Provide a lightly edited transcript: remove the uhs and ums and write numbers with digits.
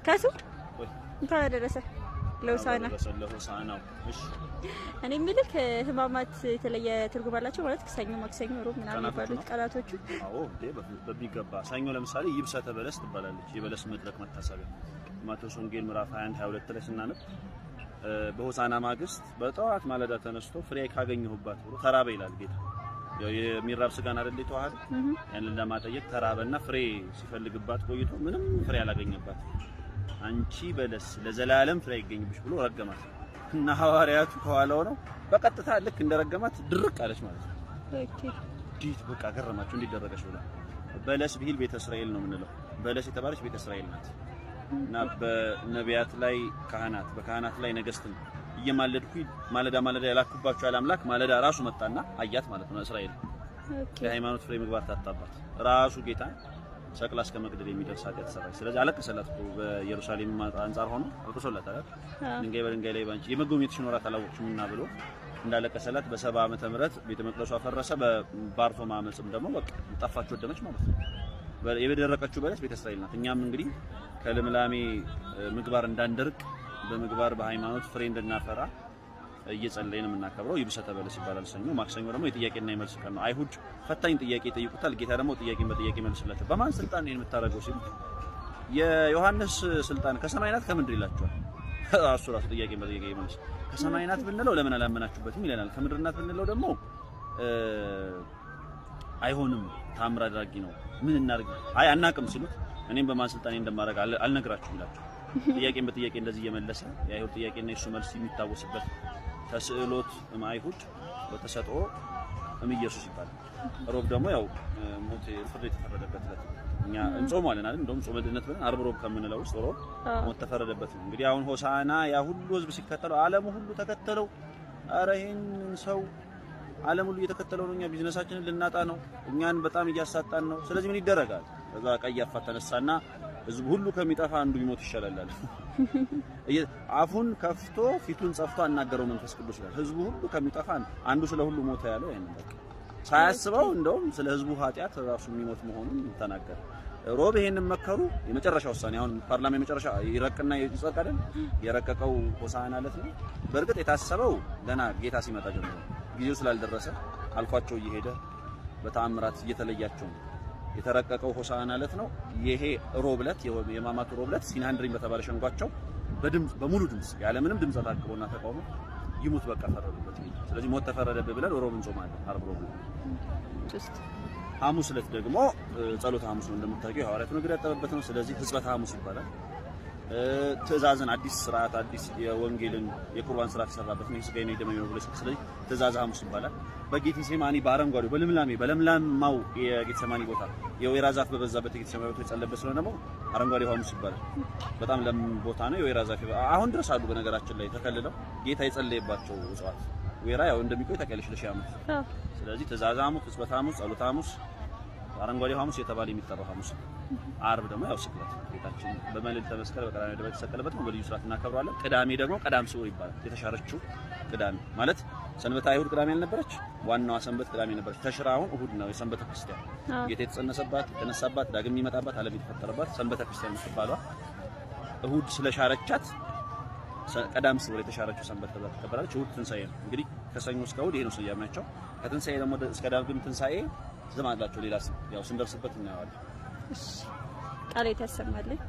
ካሱ እንኳን ደረሰ ለውሳና እሺ እኔ ምልክ ህማማት የተለየ ትርጉም አላቸው ማለት ሰኞ ማክሰኞ ሮብ ምናምን ይባሉት ቃላቶቹ አዎ እንዴ በሚገባ ሰኞ ለምሳሌ ይብሰተ በለስ ትባላለች የበለስ መድረክ መታሰቢያ ማቴዎስ ወንጌል ምዕራፍ 21 22 ላይ ስናነብ በሆሳና ማግስት በጠዋት ማለዳ ተነስቶ ፍሬ ካገኘሁባት ብሎ ተራበ ይላል ጌታ የሚራብ ስጋን አይደል የተዋሃደ ያንን ለማጠየቅ ተራበና ፍሬ ሲፈልግባት ቆይቶ ምንም ፍሬ አላገኘባት አንቺ በለስ ለዘላለም ፍሬ ይገኝብሽ ብሎ ረገማት እና ሐዋርያቱ ከኋላው ነው በቀጥታ ልክ እንደረገማት ድርቅ አለች ማለት ነው። ኦኬ ዲት በቃ ገረማቸው እንዲደረገሽ ብላ በለስ ቢል ቤተ እስራኤል ነው የምንለው በለስ የተባለች ቤተ እስራኤል ናት እና በነቢያት ላይ ካህናት በካህናት ላይ ነገስት እየማለድኩ ማለዳ ያላኩባቸው አምላክ ማለዳ ራሱ መጣና አያት ማለት ነው እስራኤል የሃይማኖት ፍሬ ምግባር ታጣባት ራሱ ጌታ ሰቅላ እስከ መግደል የሚደርስ ኃጢአት ሰራች። ስለዚህ አለቀሰላት እኮ በኢየሩሳሌም አንጻር ሆኖ አልቆሰላት አይደል ድንጋይ በድንጋይ ላይ ባንቺ የመጎብኘትሽ ኖራት አላወቅሽምና ብሎ እንዳለቀሰላት በ70 ዓመተ ምህረት ቤተ መቅደሱ አፈረሰ። በባርቶማ አመጽም ደግሞ በቃ ጠፋች ወደመች ማለት ነው። የበደረቀችው በለስ ቤተ እስራኤል ናት። እኛም እንግዲህ ከልምላሜ ምግባር እንዳንደርቅ በምግባር በሃይማኖት ፍሬ እንድናፈራ እየጸለይን የምናከብረው ይብሰተ በለስ ይባላል። ሰኞ ማክሰኞ ደግሞ የጥያቄና የመልስ ቀን ነው። አይሁድ ፈታኝ ጥያቄ ይጠይቁታል። ጌታ ደግሞ ጥያቄን በጥያቄ መልስላቸው። በማን ስልጣን ይሄን የምታረገው ሲሉ የዮሐንስ ስልጣን ከሰማይ ናት ከምድር ይላቸዋል። ራሱ ጥያቄን በጥያቄ መልስ ከሰማይ ናት ብንለው ለምን አላመናችሁበትም ይለናል። ከምድር ናት ብንለው ደግሞ አይሆንም ታምር አድራጊ ነው ምን እናርግ አይ አናቅም ሲሉት እኔም በማን ስልጣን እንደማረግ አልነግራችሁም ይላቸው። ጥያቄን በጥያቄ እንደዚህ እየመለሰ የአይሁድ ጥያቄና የሱ መልስ የሚታወስበት ተስዕሎት አይሁድ በተሰጥኦ ኢየሱስ ይባላል። ሮብ ደግሞ ያው ሞት ፍርድ የተፈረደበት ዕለት እኛ እንጾማለን አይደል እንደውም ጾመ ድነት ብለን ዓርብ ሮብ ከምንለው ውስጥ ሮብ ሞት ተፈረደበት ነው። እንግዲህ አሁን ሆሳና ያ ሁሉ ህዝብ ሲከተለው ዓለም ሁሉ ተከተለው አረ ይሄን ሰው ዓለም ሁሉ እየተከተለው ነው እኛ ቢዝነሳችንን ልናጣ ነው እኛን በጣም እያሳጣን ነው ስለዚህ ምን ይደረጋል ከዛ ቀያፋ ተነሳና ህዝብ ሁሉ ከሚጠፋ አንዱ ቢሞት ይሻላል አፉን ከፍቶ ፊቱን ጸፍቶ አናገረው መንፈስ ቅዱስ ይላል ህዝቡ ሁሉ ከሚጠፋ አንዱ ስለ ሁሉ ሞተ ያለው ያንን በቃ ሳያስበው እንደውም ስለ ህዝቡ ኃጢአት ራሱ የሚሞት መሆኑን ተናገረ። ሮብ ይሄንን መከሩ የመጨረሻ ውሳኔ አሁን ፓርላማ የመጨረሻ ይረቅና ይጸድቅ አይደል የረቀቀው ሆሳዕና ዕለት ነው። በእርግጥ የታሰበው ገና ጌታ ሲመጣ ጀምሮ ጊዜው ስላልደረሰ አልፏቸው እየሄደ በተአምራት እየተለያቸው የተረቀቀው ሆሳዕና ዕለት ነው። ይሄ ሮብ ዕለት የማማቱ ሮብ ዕለት ሲናንድሪን በተባለ ሸንጓቸው በድምጽ በሙሉ ድምጽ ያለ ምንም ድምጽ ታቅቦና ተቃውሞ ይሙት በቃ ፈረዱበት። ስለዚህ ሞት ተፈረደብህ ብለን ሮብ እንጾማለን። ዓርብ ሮብ ጀስት ሐሙስ ዕለት ደግሞ ጸሎተ ሐሙስ ነው እንደምታውቂው ሐዋርያት ነገር ያጠበበት ነው። ስለዚህ ሕጽበተ ሐሙስ ይባላል። ትእዛዝን አዲስ ስርዓት አዲስ የወንጌልን የቁርባን ስርዓት ተሰራበት ነው። ስጋዬ ነው ደሜ ነው ብለሽ ስለዚህ ትእዛዝ ሐሙስ ይባላል። በጌቴሴማኒ በአረንጓዴው በለምላማው የጌቴሴማኒ ቦታ የወይራ ዛፍ በበዛበት የጌቴሴማኒ ቦታ የጸለበት ስለሆነ ደግሞ አረንጓዴው ሐሙስ ይባላል። በጣም ለም ቦታ ነው። የወይራ ዛፍ አሁን ድረስ አሉ በነገራችን ላይ ተከልለው ጌታ የጸለየባቸው እጽዋት ወይራ ያው እንደሚቆይ ታውቂያለሽ ለሺህ ዓመት። ስለዚህ ትእዛዝ ሐሙስ፣ ሕጽበተ ሐሙስ፣ ጸሎተ ሐሙስ፣ አረንጓዴው ሐሙስ የተባለ የሚጠራው ሐሙስ። ዓርብ ደግሞ ያው ስቅለት ጌታችን በመልዕልተ መስቀል በቀራንዮ ደብረ የተሰቀለበት ነው። በልዩ ስርዓት እናከብራለን። ቅዳሜ ደግሞ ቀዳም ስዑር ይባላል። የተሻረችው ቅዳሜ ማለት ሰንበተ አይሁድ ቅዳሜ አልነበረች? ዋናዋ ሰንበት ቅዳሜ ነበረች። ተሽራ አሁን እሁድ ነው የሰንበተ ክርስቲያን ጌታ የተጸነሰባት የተነሳባት ዳግም የሚመጣባት ዓለም የተፈጠረባት ሰንበተ ክርስቲያን የምትባለዋ እሁድ ስለሻረቻት ቀዳም ስዑር የተሻረችው ሰንበት ተባለች። እሁድ ትንሳኤ ነው። እንግዲህ ከሰኞ እስከ እሁድ ይሄ ነው ስያሜያቸው። ከትንሳኤ ደግሞ እስከ ዳግም ትንሳኤ ዝም አላቸው ሌላ ስም ያው ስንደርስበት እናየዋለን። እሺ ቃል የተሰማልኝ